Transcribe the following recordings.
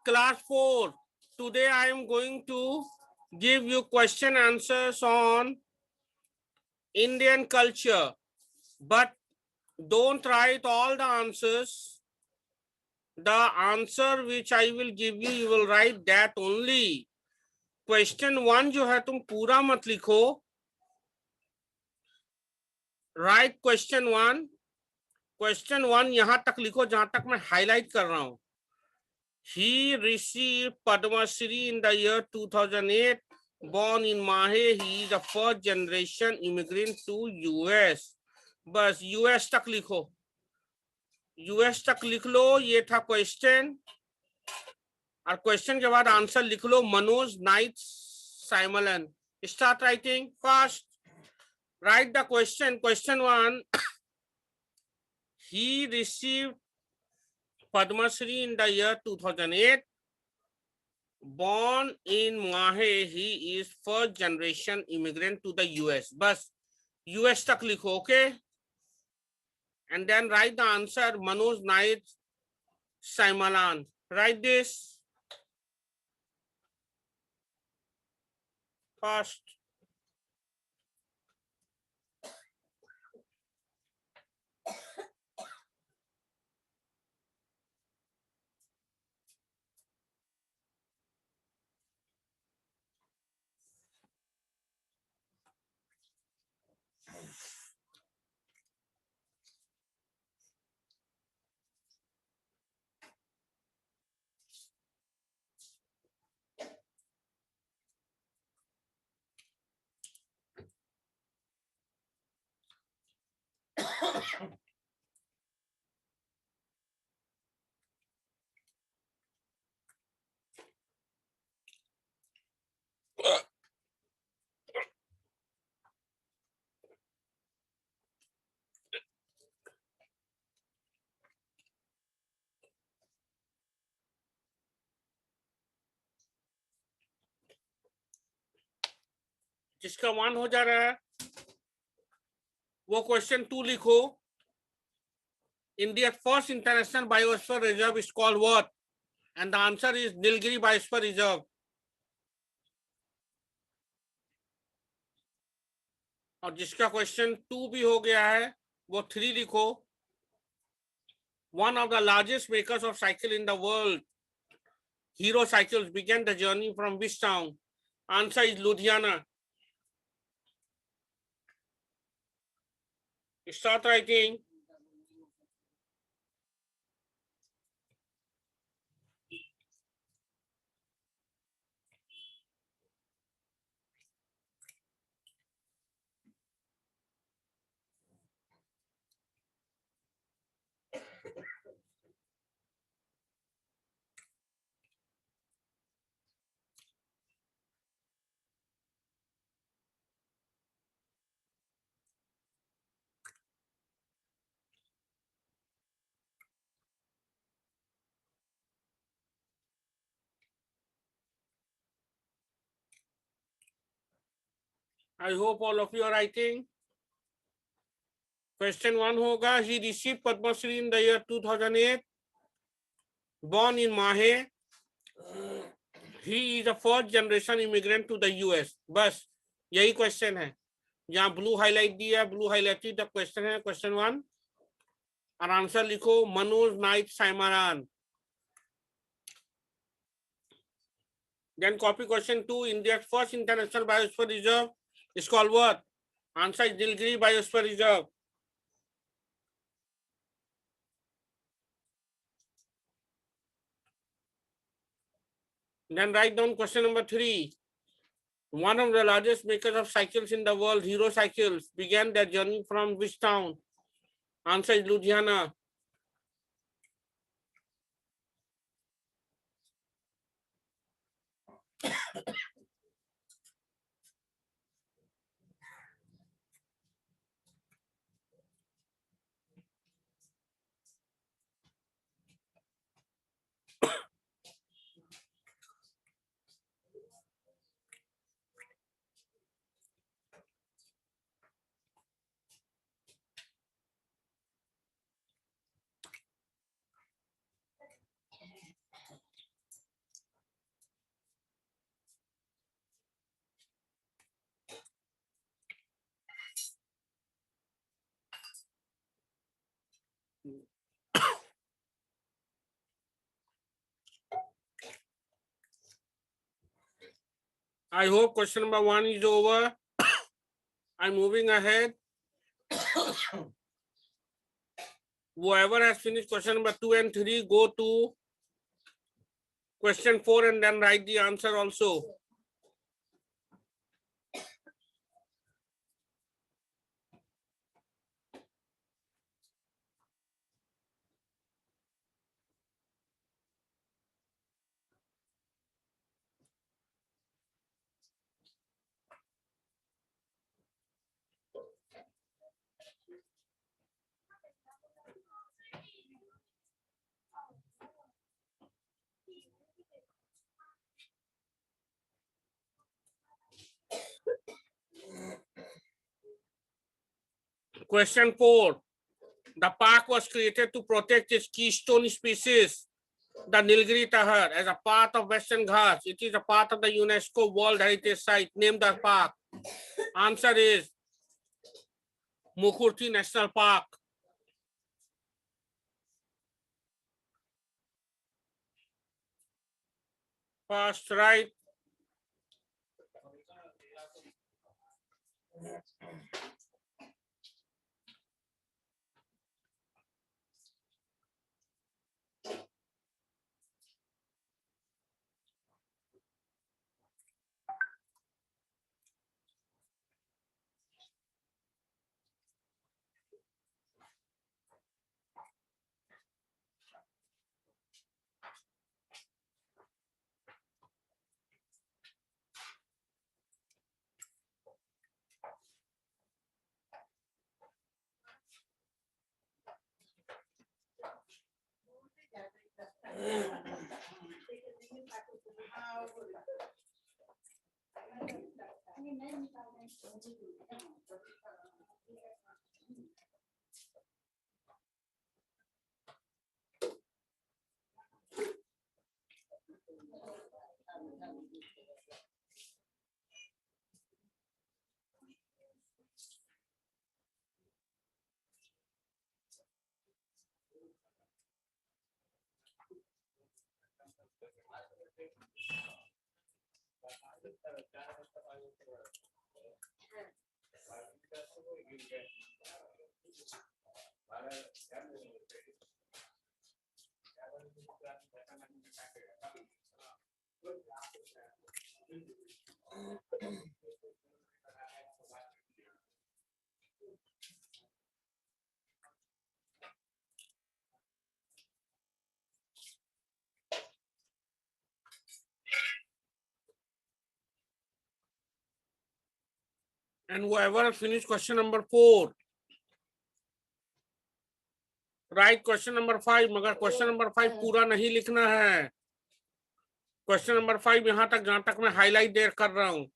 Class 4. Today I am going to give you question answers on Indian culture, but don't write all the answers. The answer which I will give you, you will write that only. Question 1 जो है तुम पूरा मत लिखो. Write question 1. Question 1 यहां तक लिखो जहां तक मैं हाईलाइट कर रहा हूं. He received Padma Shri in the year 2008. Born in Mahe, he is the first generation immigrant to US. बस US तक लिखो. US तक लिख लो. ये था क्वेश्चन. और क्वेश्चन के बाद आंसर लिख लो. मनोज नाइट साइमलन. Start writing fast. Write the question. Question 1. He received Padma Shri in the year 2008. Born in Mahe, he is first generation immigrant to the US. बस US तक लिखो, okay? And then write the answer. Manoj Naik Saimalan. Write this fast. जिसका 1 हो जा रहा है वो question 2 लिखो. India's first international biosphere reserve is called what? And the answer is Nilgiri Biosphere Reserve. और जिसका क्वेश्चन 2 भी हो गया है वो 3 लिखो. One of the largest makers of cycle in the world, Hero Cycles, began the journey from which town? Answer is Ludhiana. Start writing. I hope all of you are writing. Question 1 होगा. He received Padma Shri in the year 2008. Born in Mahe. He is a first generation immigrant to the US. बस यही question है. यहाँ blue highlight दिया है. Blue highlighted the question है. Question 1 और answer लिखो. Manoj Naik साइमरान. Then copy question 2. India's first international biosphere reserve is called what? Answer is Nilgiri Biosphere Reserve. Then write down question number 3. One of the largest makers of cycles in the world, Hero Cycles, began their journey from which town? Answer is Ludhiana. I hope question number 1 is over. I'm moving ahead. Whoever has finished question number 2 and 3, go to question 4 and then write the answer also. Question 4. The park was created to protect its keystone species, the Nilgiri Tahar, as a part of Western Ghats. It is a part of the UNESCO World Heritage Site. Name the park. Answer is Mukurthi National Park. First right. And whoever finished question number 4, write question number 5. मगर question number 5 पूरा नहीं लिखना है. Question number 5 यहाँ तक जहाँ तक मैं highlight देर कर रहा हूँ.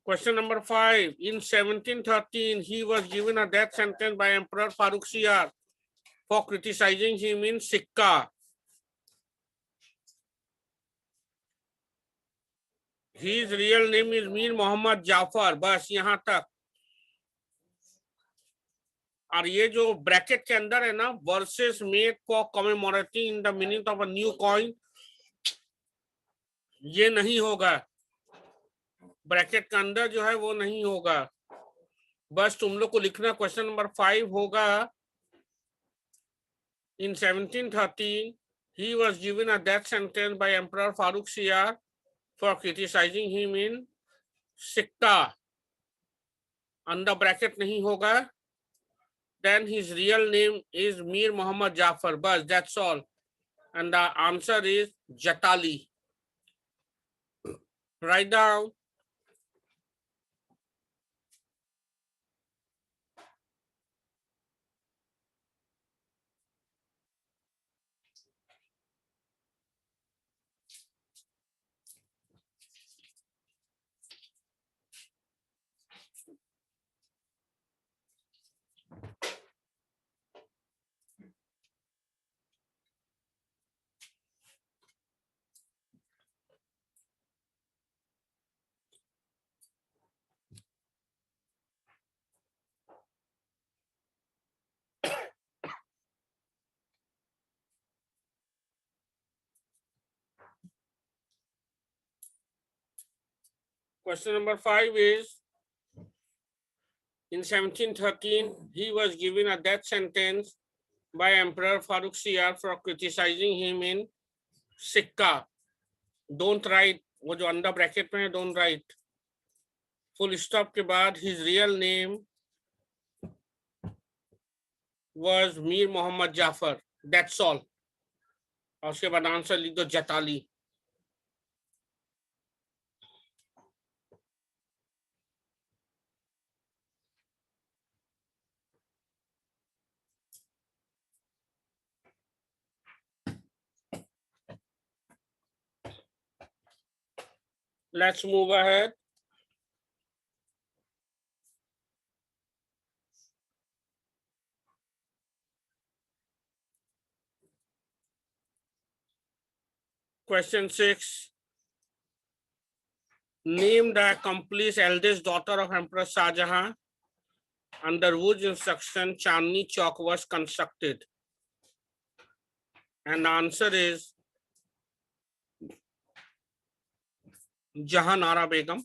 Question number 5. In 1713, he was given a death sentence by Emperor Farooq Siyar for criticizing him in Sikka. His real name is Mir Mohammad Jafar. बस यहाँ तक. और ये जो ब्रैकेट के अंदर है ना, verses made for commemorating in the meaning of a new coin, ये नहीं होगा. ब्रैकेट के अंदर जो है वो नहीं होगा. बस तुम लोग को लिखना क्वेश्चन नंबर 5 होगा. In 1713, he was given a death sentence by Emperor Farooq Siyar for criticizing him in Sikka. Under bracket नहीं होगा. Then his real name is Mir Mohammad Jafar. Bas, that's all. And the answer is Jatali. Write down. Question number 5 is, in 1713, he was given a death sentence by Emperor Farooq Siyar for criticizing him in Sikka. Don't write, वो जो under bracket में है, don't write. Full stop के बाद his real name was Mir Muhammad Jafar. That's all. और उसके बाद answer लिख दो जताली. Let's move ahead. Question 6. Name the accomplished eldest daughter of Emperor Shah Jahan, under whose instruction Chandni Chowk was constructed. And the answer is Jahanara Begum.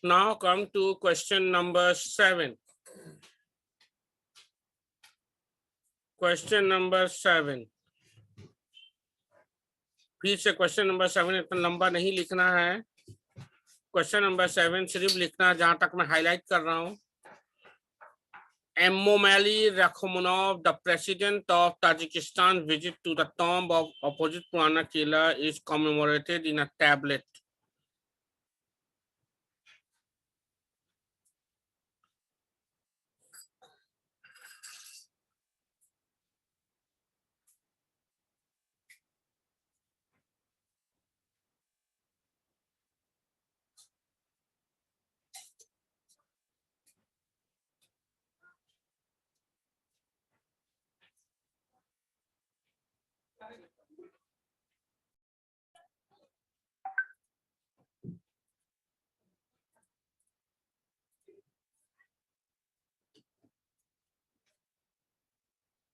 Now come to question number 7. Question number 7. फिर से question number 7 इतना लंबा नहीं लिखना है. Question number 7 सिर्फ लिखना जहां तक मैं हाईलाइट कर रहा हूं. Emomali Rakhmonov, the president of Tajikistan, visit to the tomb of opposite Purana Kila is commemorated in a tablet.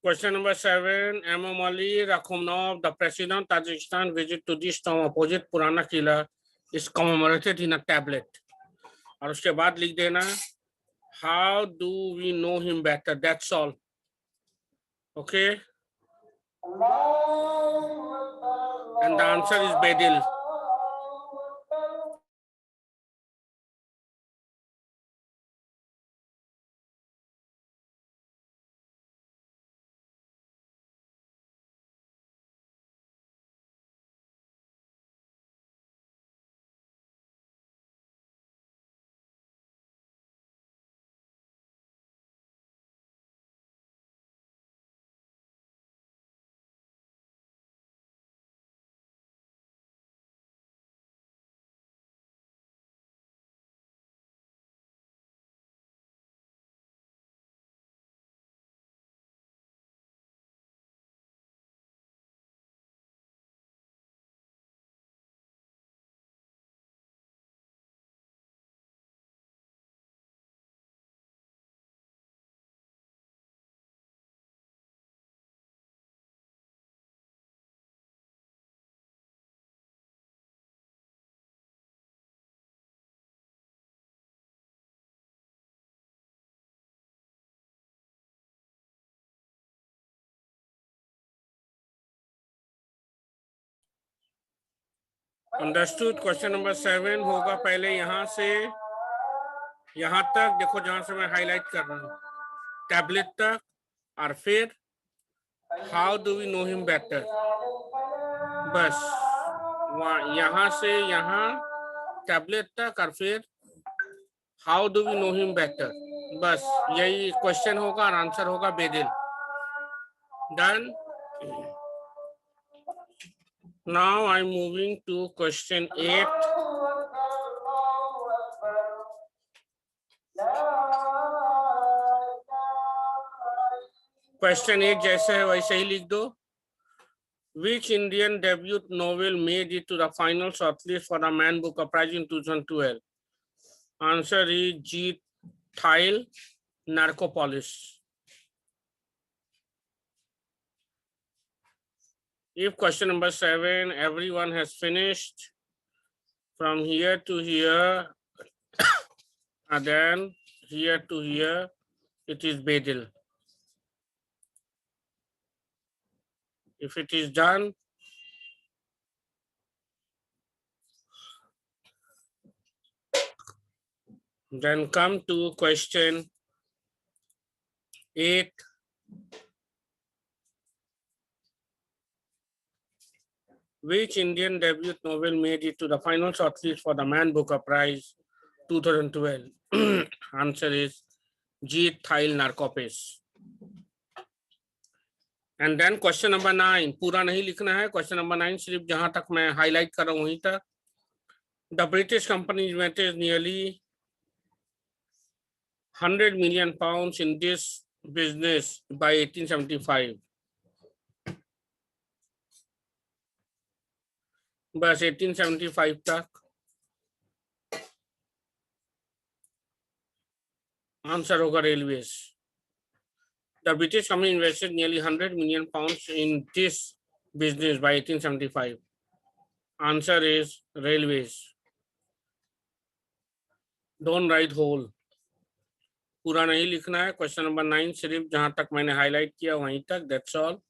Question number 7. Emomali Rakhmonov, the president of Tajikistan, visit to this tomb opposite Purana Kila is commemorated in a tablet. और उसके बाद लिख देना how do we know him better. That's all. Okay. And the answer is Bedil. Understood. Question number 7 होगा पहले यहां से यहां तक, देखो जहां से मैं हाईलाइट कर रहा हूं, टैबलेट तक, और फिर how do we know him better, बस यहां से यहां टैबलेट तक, और फिर how do we know him better, बस यही क्वेश्चन होगा और आंसर होगा Bedil. Done. Now I am moving to question 8। Question 8 जैसे है वैसे ही लिख दो। Which Indian debut novel made it to the final shortlist for the Man Booker Prize in 2012? Answer is G. Thile, Narcopolis. If question number 7, everyone has finished from here to here, and then here to here, it is Bedil. If it is done, then come to question 8. Which Indian debut novel made it to the final shortlist for the Man Booker Prize 2012? Answer is G. Thile, Narcopolis. And then question number 9 पूरा नहीं लिखना है, question number 9 सिर्फ जहां तक मैं highlight कर रहा हूं वहीं तक। The British company invested nearly 100 million pounds in this business by 1875। बस 1875 तक। आंसर होगा railways. The British company invested nearly 100 million pounds in this business by 1875। Answer is railways. Don't write whole, पूरा नहीं लिखना है। क्वेश्चन नंबर 9 सिर्फ जहां तक मैंने हाईलाइट किया वहीं तक, that's all.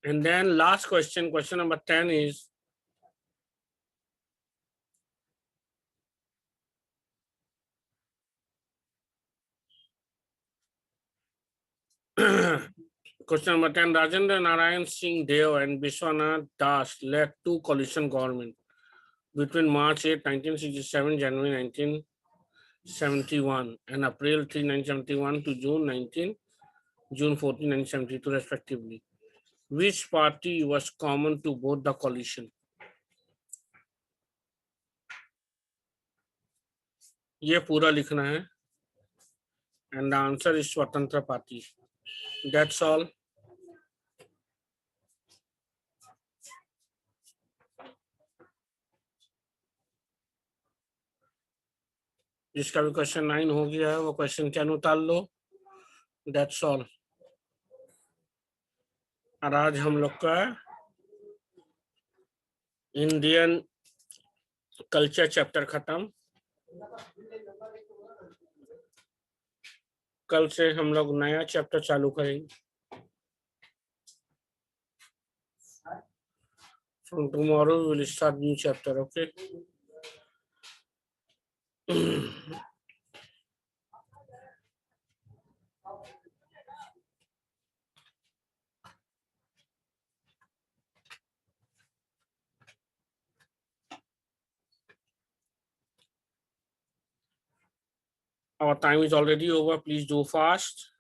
And then last question, question number 10 is question number 10. Rajendra Narayan Singh Deo and Vishwanath Das led two coalition government between March 8, 1967, January 1971, and April 3, 1971 to June 14, 1972, respectively. Which party was common to both the coalition? ये पूरा लिखना है, and the answer is Swatantra Party. That's all. जिसका भी question 9 हो गया है वो क्वेश्चन क्या उतार लो, दैट्स ऑल। और आज हम लोग का इंडियन कल्चर चैप्टर खत्म। कल से हम लोग नया चैप्टर चालू करेंगे। From tomorrow we will start new chapter, okay? Our time is already over. Please do fast.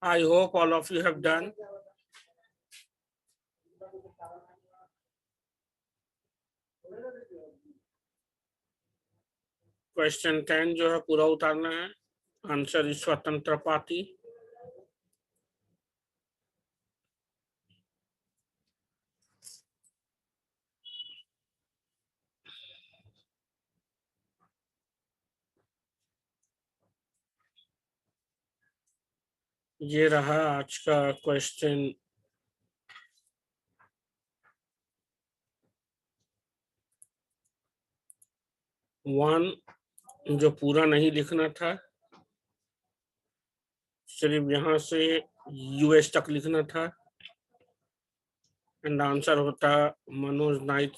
I hope all of you have done. Question 10 जो है पूरा उतारना है. आंसर इज स्वतंत्र पार्टी. ये रहा आज का क्वेश्चन 1 जो पूरा नहीं लिखना था, सिर्फ यहाँ से यूएस तक लिखना था. एंड आंसर होता Manoj Naik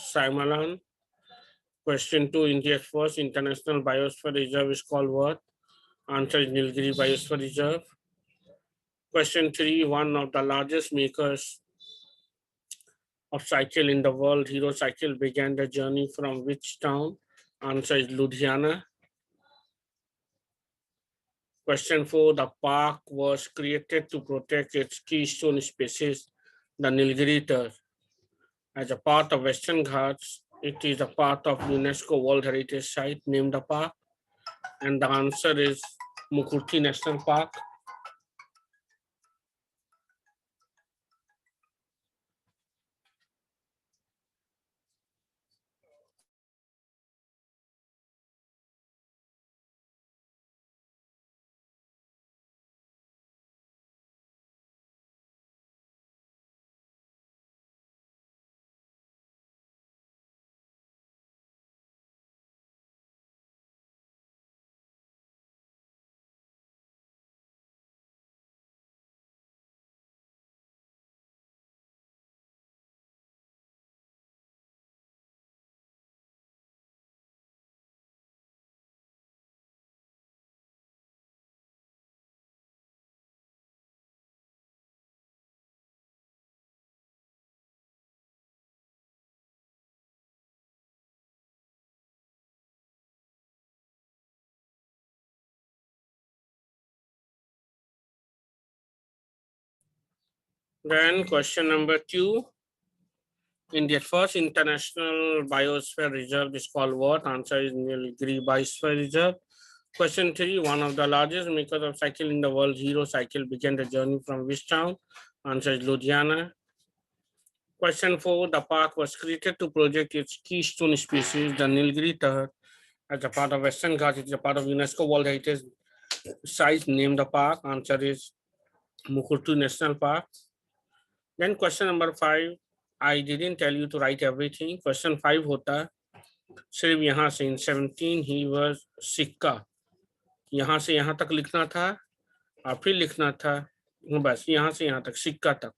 साइमलान. Question 2, India's first international biosphere reserve is called what? Answer is Nilgiri Biosphere Reserve. Question 3, one of the largest makers of cycle in the world, Hero Cycle, began the journey from which town? Answer is Ludhiana. Question 4, the park was created to protect its keystone species, the Nilgiri tur. As a part of Western Ghats, it is a part of UNESCO World Heritage Site. Name the park. And the answer is Mukurti National Park. Then question number 2. India's first international biosphere reserve is called what? Answer is Nilgiri Biosphere Reserve. Question 3. One of the largest makers of cycle in the world, Hero Cycle, began the journey from which town? Answer is Ludhiana. Question 4. The park was created to protect its keystone species, the Nilgiri tur. As a part of Western Ghats, it is a part of UNESCO World Heritage Site. Name the park. Answer is Mukurtu National Park. Then question number 5. I didn't tell you to write everything. Question 5 होता सिर्फ यहाँ से in 17 he was सिक्का. यहाँ से यहाँ तक लिखना था और फिर लिखना था बस यहाँ से यहाँ तक सिक्का तक.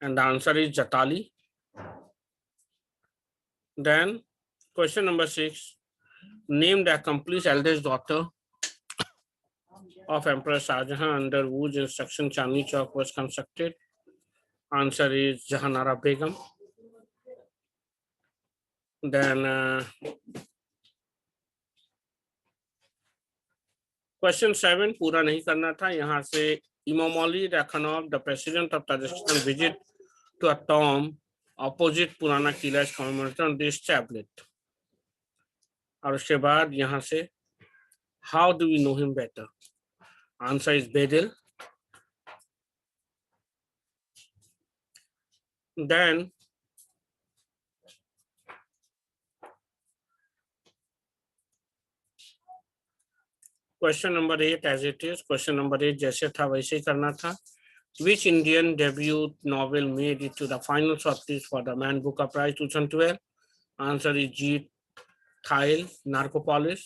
And the answer is Jatali. Then question number 6. Name the accomplished eldest daughter of Emperor Shah Jahan under whose instruction Chandni Chowk was constructed. Answer is Jahanara Begum. Then question 7 पूरा नहीं करना था. यहाँ से Imamoli Rakhanov, the president of Tajikistan, visit to a tomb opposite पुराना किला is commemorated on this tablet. और उसके बाद यहाँ से how do we know him better? Answer is Bedel. Then question number 8 as it is. Question number 8 जैसे था वैसे ही करना था. Which Indian debut novel made it to the final shortlist for the Man Booker Prize 2012? Answer is G. Thyle, Narcopolis.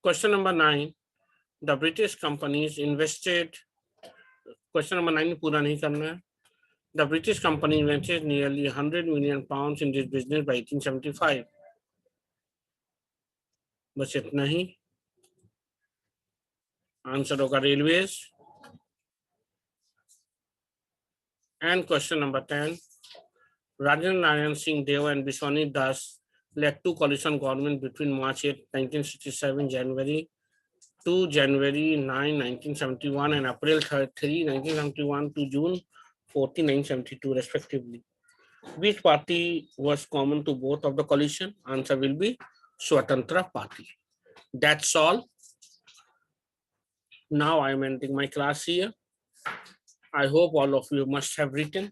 Question number 9. The British companies invested. Question number 9 पूरा नहीं करना है. The British company invested nearly 100 million pounds in this business by 1875. बस इतना ही. Answer होगा railways. And question number 10. Rajendra Narayan Singh Deo and Biswani Das led two coalition government between March 8, 1967, January to January 9, 1971 and April 3, 1971 to June 14, 1972 respectively. Which party was common to both of the coalition? Answer will be Swatantra Party. That's all. Now I am ending my class here. I hope all of you must have written.